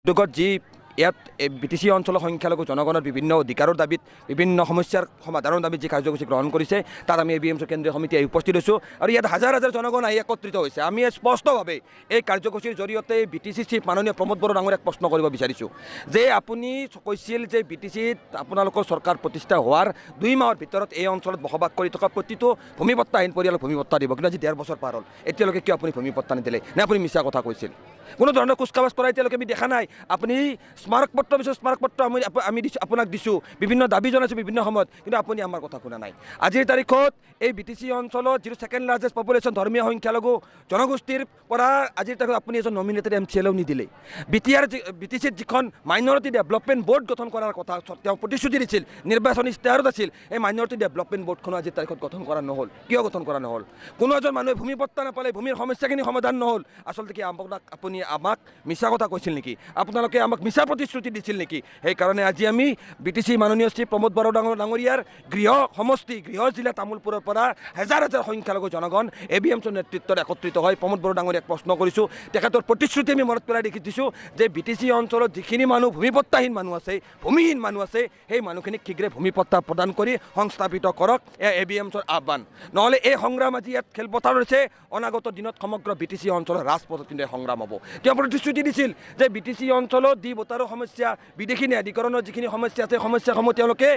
উদ্যোগত যি ইয়াত বিটিচি অঞ্চলৰ সংখ্যালঘু জনগণৰ বিভিন্ন অধিকাৰৰ দাবীত বিভিন্ন সমস্যাৰ সমাধানৰ দাবীত যি কাৰ্যসূচী গ্ৰহণ কৰিছে তাত আমি ABMC কেন্দ্ৰীয় সমিতি উপস্থিত হৈছোঁ আৰু ইয়াত হাজাৰ হাজাৰ জনগণ আহি একত্ৰিত হৈছে। আমি স্পষ্টভাৱে এই কাৰ্যসূচীৰ জৰিয়তে BTC চিফ মাননীয় প্ৰমোদ বড়ো ডাঙৰীয়াক প্ৰশ্ন কৰিব বিচাৰিছোঁ যে আপুনি কৈছিল যে BTCত আপোনালোকৰ চৰকাৰ প্ৰতিষ্ঠা হোৱাৰ 2 মাহৰ ভিতৰত এই অঞ্চলত বসবাস কৰি থকা প্ৰতিটো ভূমিপট্টাহীন পৰিয়ালক ভূমিপট্টা দিব, কিন্তু আজি 1.5 বছৰ পাৰ হ'ল, এতিয়ালৈকে কিয় আপুনি ভূমিপট্টা নিদিলে? নে আপুনি মিছা কথা কৈছিল? কোনো ধৰণৰ কুচকাৱাজ কৰা এতিয়ালৈকে আমি দেখা নাই। আপুনি স্মাৰকপত্ৰ পিছত স্মাৰকপত্ৰ আমি আপোনাক দিছোঁ, বিভিন্ন দাবী জনাইছোঁ বিভিন্ন সময়ত, কিন্তু আপুনি আমাৰ কথা শুনা নাই। আজিৰ তাৰিখত এই BTC অঞ্চলত যিটো ছেকেণ্ড লাৰ্জেষ্ট পপুলেশ্যন ধৰ্মীয় সংখ্যালঘু জনগোষ্ঠীৰ পৰা আজিৰ তাৰিখত আপুনি এজন নমিনেটেড MCLও নিদিলে। BTCত যিখন মাইনৰিটি ডেভেলপমেণ্ট বোৰ্ড গঠন কৰাৰ কথা তেওঁ প্ৰতিশ্ৰুতি দিছিল, নিৰ্বাচনী ইস্তাহাৰত আছিল, এই মাইনৰিটি ডেভেলপমেণ্ট বোৰ্ডখনো আজিৰ তাৰিখত গঠন কৰা নহ'ল। কিয় গঠন কৰা নহ'ল? কোনো এজন মানুহে ভূমিপট্টা নাপালে, ভূমিৰ সমস্যাখিনি সমাধান নহ'ল। আচলতে কি আপুনি আমাক মিছা কথা কৈছিল নেকি? আপোনালোকে আমাক মিছা প্ৰতিশ্ৰুতি দিছিল নেকি? সেইকাৰণে আজি আমি BTC মাননীয় শ্ৰী প্ৰমোদ বড়ো ডাঙৰীয়াৰ গৃহ সমষ্টি গৃহ জিলা তামোলপুৰৰ পৰা হাজাৰ হাজাৰ সংখ্যালঘু জনগণ ABMCৰ নেতৃত্বত একত্ৰিত হৈ প্ৰমোদ বড়ো ডাঙৰীয়াক প্ৰশ্ন কৰিছোঁ। তেখেতৰ প্ৰতিশ্ৰুতি আমি মনত পেলাই দেখি দিছোঁ যে BTC অঞ্চলত যিখিনি মানুহ ভূমিপট্টাহীন মানুহ আছে, ভূমিহীন মানুহ আছে, সেই মানুহখিনিক শীঘ্ৰে ভূমিপট্টা প্ৰদান কৰি সংস্থাপিত কৰক, এয়া ABMCৰ আহ্বান। নহ'লে এই সংগ্ৰাম আজি ইয়াত খেলপথাৰ হৈছে, অনাগত দিনত সমগ্ৰ BTC অঞ্চলৰ ৰাজপথত কিন্তু সংগ্ৰাম হ'ব। তেওঁ প্ৰতিশ্ৰুতি দিছিল যে BTC অঞ্চলত দি ভোটাৰৰ সমস্যা, বিদেশী ন্যায়াধিকৰণৰ যিখিনি সমস্যা আছে, সমস্যাসমূহ তেওঁলোকে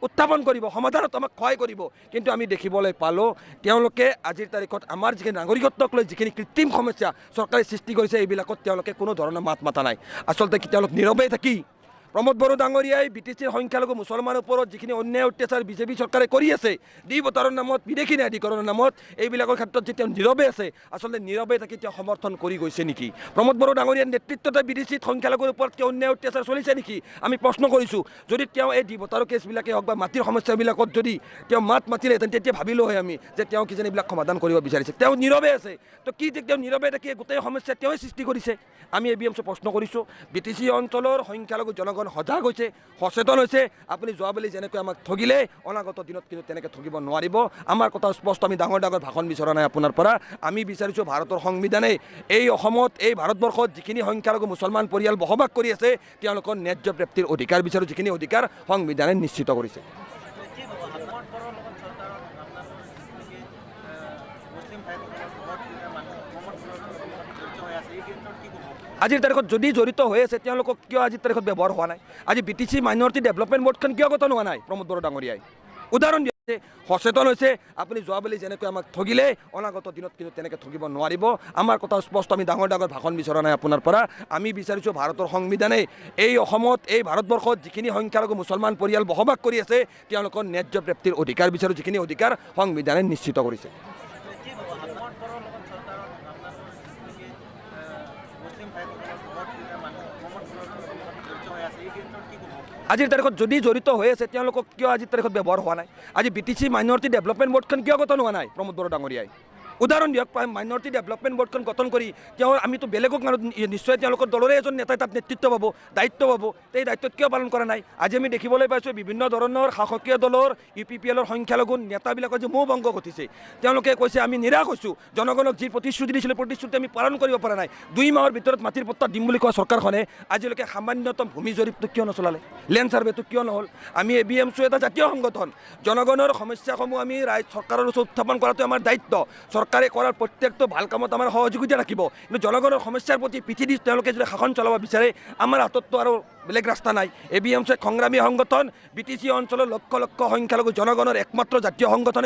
উত্থাপন কৰিব, সমাধানত আমাক সহায় কৰিব। কিন্তু আমি দেখিবলৈ পালোঁ তেওঁলোকে আজিৰ তাৰিখত আমাৰ যিখিনি নাগৰিকত্বক লৈ যিখিনি কৃত্ৰিম সমস্যা চৰকাৰে সৃষ্টি কৰিছে, এইবিলাকত তেওঁলোকে কোনো ধৰণৰ মাত মাতা নাই। আচলতে কি তেওঁলোক নীৰৱে থাকি প্ৰমোদ বড়ো ডাঙৰীয়াই BTCৰ সংখ্যালঘু মুছলমানৰ ওপৰত যিখিনি অন্যায় অত্যাচাৰ বিজেপি চৰকাৰে কৰি আছে, দি ভোটাৰৰ নামত, বিদেশী ন্যায়াধিকৰণৰ নামত, এইবিলাকৰ ক্ষেত্ৰত যে তেওঁ নীৰৱে আছে, আচলতে নীৰৱে থাকি তেওঁ সমৰ্থন কৰি গৈছে নেকি? প্ৰমোদ বড়ো ডাঙৰীয়াৰ নেতৃত্বতে BTCত সংখ্যালঘুৰ ওপৰত কি অন্যায় অত্যাচাৰ চলিছে নেকি? আমি প্ৰশ্ন কৰিছোঁ। যদি তেওঁ এই দি ভোটাৰৰ কেছবিলাকে হওক বা মাটিৰ সমস্যাবিলাকত যদি তেওঁ মাত মাতিলেহেঁতেন, তেতিয়া ভাবিলোঁ হয় আমি যে তেওঁ কিজানি এইবিলাক সমাধান কৰিব বিচাৰিছে। তেওঁ নীৰৱে আছে। তো কি যে তেওঁ নীৰৱে থাকি গোটেই সমস্যা তেওঁই সৃষ্টি কৰিছে? আমি ABMC প্ৰশ্ন কৰিছোঁ। BTC অঞ্চলৰ সংখ্যালঘু জনগণ সজাগ হৈছে, সচেতন হৈছে। আপুনি যোৱাবেলি যেনেকৈ আমাক ঠগিলে, অনাগত দিনত কিন্তু তেনেকৈ ঠগিব নোৱাৰিব। আমাৰ কথা স্পষ্ট, আমি ডাঙৰ ডাঙৰ ভাষণ বিচৰা নাই আপোনাৰ পৰা। আমি বিচাৰিছোঁ ভাৰতৰ সংবিধানে এই অসমত, এই ভাৰতবৰ্ষত যিখিনি সংখ্যালঘু মুছলমান পৰিয়াল বসবাস কৰি আছে, তেওঁলোকৰ ন্যায্য প্ৰাপ্তিৰ অধিকাৰ বিচাৰোঁ, যিখিনি অধিকাৰ সংবিধানে নিশ্চিত কৰিছে। আজিৰ তাৰিখত যদি জড়িত হৈ আছে, তেওঁলোকক কিয় আজিৰ তাৰিখত ব্যৱহাৰ হোৱা নাই? আজি BTC মাইনৰিটি ডেভেলপমেণ্ট বোৰ্ডখন কিয় গঠন হোৱা নাই প্ৰমোদ বড়ো ডাঙৰীয়াই? উদাহৰণ দিছে, সচেতন হৈছে। আপুনি যোৱাবেলি যেনেকৈ আমাক ঠগিলে, অনাগত দিনত কিন্তু তেনেকৈ ঠগিব নোৱাৰিব। আমাৰ কথা স্পষ্ট, আমি ডাঙৰ ডাঙৰ ভাষণ বিচৰা নাই আপোনাৰ পৰা। আমি বিচাৰিছোঁ ভাৰতৰ সংবিধানে এই অসমত, এই ভাৰতবৰ্ষত যিখিনি সংখ্যালঘু মুছলমান পৰিয়াল বসবাস কৰি আছে, তেওঁলোকৰ ন্যায্য প্ৰাপ্তিৰ অধিকাৰ বিচাৰোঁ, যিখিনি অধিকাৰ সংবিধানে নিশ্চিত কৰিছে। আজিৰ তাৰিখত যদি জড়িত হৈ আছে, তেওঁলোকক কিয় আজিৰ তাৰিখত ব্যৱহাৰ হোৱা নাই? আজি BTC মাইনৰিটি ডেভেলপমেণ্ট বোৰ্ডখন কিয় গঠন হোৱা নাই প্ৰমোদ বড়ো ডাঙৰীয়াই? উদাহৰণ দিয়ক। মাইনৰিটি ডেভেলপমেণ্ট বোৰ্ডখন গঠন কৰি আমি তো বেলেগক নিশ্চয় তেওঁলোকৰ দলৰে এজন নেতাই তাত নেতৃত্ব পাব, দায়িত্ব পাব। এই দায়িত্বত কিয় পালন কৰা নাই? আজি আমি দেখিবলৈ পাইছোঁ বিভিন্ন ধৰণৰ শাসকীয় দলৰ UPPLৰ সংখ্যালঘু নেতাবিলাকৰ যে মোহভংগ ঘটিছে। তেওঁলোকে কৈছে আমি নিৰাশ হৈছোঁ, জনগণক যি প্ৰতিশ্ৰুতি দিছিলোঁ, প্ৰতিশ্ৰুতি আমি পালন কৰিব পৰা নাই। 2 মাহৰ ভিতৰত মাটিৰ পট্টা দিম বুলি কোৱা চৰকাৰখনে আজিলৈকে সামান্যতম ভূমি জৰীপটো কিয় নচলালে? লেণ্ড ছাৰ্ভেটো কিয় নহ'ল? আমি ABMC এটা জাতীয় সংগঠন, জনগণৰ সমস্যাসমূহ আমি চৰকাৰৰ ওচৰত উত্থাপন কৰাটো আমাৰ দায়িত্ব। চৰকাৰে কৰাৰ প্ৰত্যেকটো ভাল কামত আমাৰ সহযোগিতা ৰাখিব, কিন্তু জনগণৰ সমস্যাৰ প্ৰতি পিঠি দি তেওঁলোকে যদি শাসন চলাব বিচাৰে, আমাৰ হাতততো আৰু বেলেগ ৰাস্তা নাই। ABMC সংগ্ৰামী সংগঠন, BTC অঞ্চলৰ লক্ষ লক্ষ সংখ্যালঘু জনগণৰ একমাত্ৰ জাতীয় সংগঠন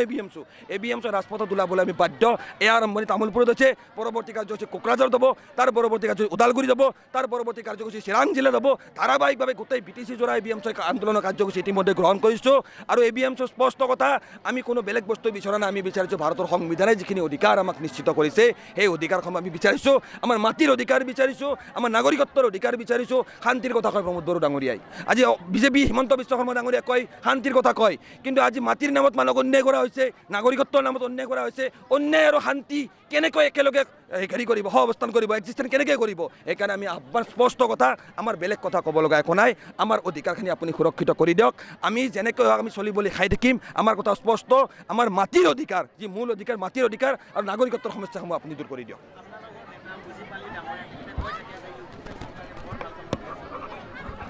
ABMC ৰাজপথত ওলাবলৈ আমি বাধ্য। এয়া আৰম্ভণি তামোলপুৰত হৈছে, পৰৱৰ্তী কাৰ্যসূচী কোকৰাঝাৰত হ'ব, তাৰ পৰৱৰ্তী কাৰ্যসূচী ওদালগুৰিত হ'ব, তাৰ পৰৱৰ্তী কাৰ্যসূচী চিৰাং জিলাত হ'ব। ধাৰাবাহিকভাৱে গোটেই BTC জোৰা ABMC আন্দোলনৰ কাৰ্যসূচী ইতিমধ্যে গ্ৰহণ কৰিছোঁ। আৰু ABMC স্পষ্ট কথা, আমি কোনো বেলেগ বস্তু বিচৰা নাই। আমি বিচাৰিছোঁ ভাৰতৰ সংবিধানে যিখিনি অধিকাৰ আমাক নিশ্চিত কৰিছে, সেই অধিকাৰসমূহ আমি বিচাৰিছোঁ। আমাৰ মাটিৰ অধিকাৰ বিচাৰিছোঁ, আমাৰ নাগৰিকত্বৰ অধিকাৰ বিচাৰিছোঁ। শান্তিৰ কথা কয় প্ৰমোদ বড়ো ডাঙৰীয়াই। আজি বিজেপি হিমন্ত বিশ্ব শৰ্মা ডাঙৰীয়াই কয় শান্তিৰ কথা কয়, কিন্তু আজি মাটিৰ নামত মানুহক অন্যায় কৰা হৈছে, নাগৰিকত্বৰ নামত অন্যায় কৰা হৈছে। অন্যায় আৰু শান্তি কেনেকৈ একেলগে হেৰি কৰিব, সহাৱস্থান কৰিব, এক্সিষ্টেণ্ট কেনেকৈ কৰিব? সেইকাৰণে আমি আহ্বান, স্পষ্ট কথা, আমাৰ বেলেগ কথা ক'ব লগা একো নাই। আমাৰ অধিকাৰখিনি আপুনি সুৰক্ষিত কৰি দিয়ক। আমি যেনেকৈ আমি চলিবলৈ খাই থাকিম। আমাৰ কথা স্পষ্ট, আমাৰ মাটিৰ অধিকাৰ, যি মূল অধিকাৰ, মাটিৰ অধিকাৰ আৰু নাগৰিকত্বৰ সমস্যাসমূহ আপুনি দূৰ কৰি দিয়ক।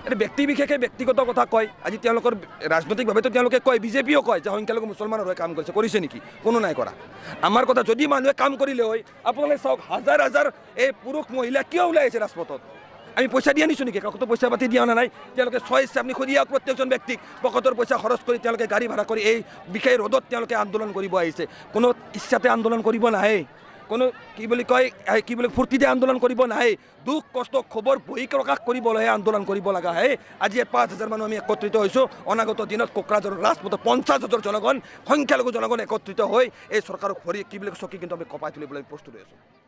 এটা ব্যক্তি বিশেষে ব্যক্তিগত কথা কয় আজি তেওঁলোকৰ ৰাজনৈতিকভাৱেতো তেওঁলোকে কয় বিজেপিও কয় যে সংখ্যালঘু মুছলমানৰ হৈ কাম কৰিছে নেকি কোনো নাই কৰা আমাৰ কথা যদি মানুহে কাম কৰিলে হয় আপোনালোকে চাওক হাজাৰ হাজাৰ এই পুৰুষ মহিলা কিয় ওলাই আহিছে ৰাজপথত আমি পইচা দিয়া নিছোঁ নেকি কাকতো পইচা পাতি দিয়া নাই তেওঁলোকে ইচ্ছা আপুনি সুধি আহক প্ৰত্যেকজন ব্যক্তিক পকেটৰ পইচা খৰচ কৰি তেওঁলোকে গাড়ী ভাড়া কৰি এই বিশেষ ৰ'দত তেওঁলোকে আন্দোলন কৰিব আহিছে কোনো ইচ্ছাতে আন্দোলন কৰিব নাহে কোনো কি বুলি কয় কি বুলি ফূৰ্তিতে আন্দোলন কৰিব নাহে দুখ কষ্ট খবৰ বহি প্ৰকাশ কৰিবলৈহে আন্দোলন কৰিব লগা হয় আজি 5,000 মানুহ আমি একত্ৰিত হৈছোঁ অনাগত দিনত কোকৰাঝাৰৰ ৰাজপথত 50,000 জনগণ সংখ্যালঘু জনগণ একত্ৰিত হৈ এই চৰকাৰক ভৰি কি বুলি চকী কিন্তু আমি কঁপাই তুলিবলৈ প্ৰস্তুত হৈ আছোঁ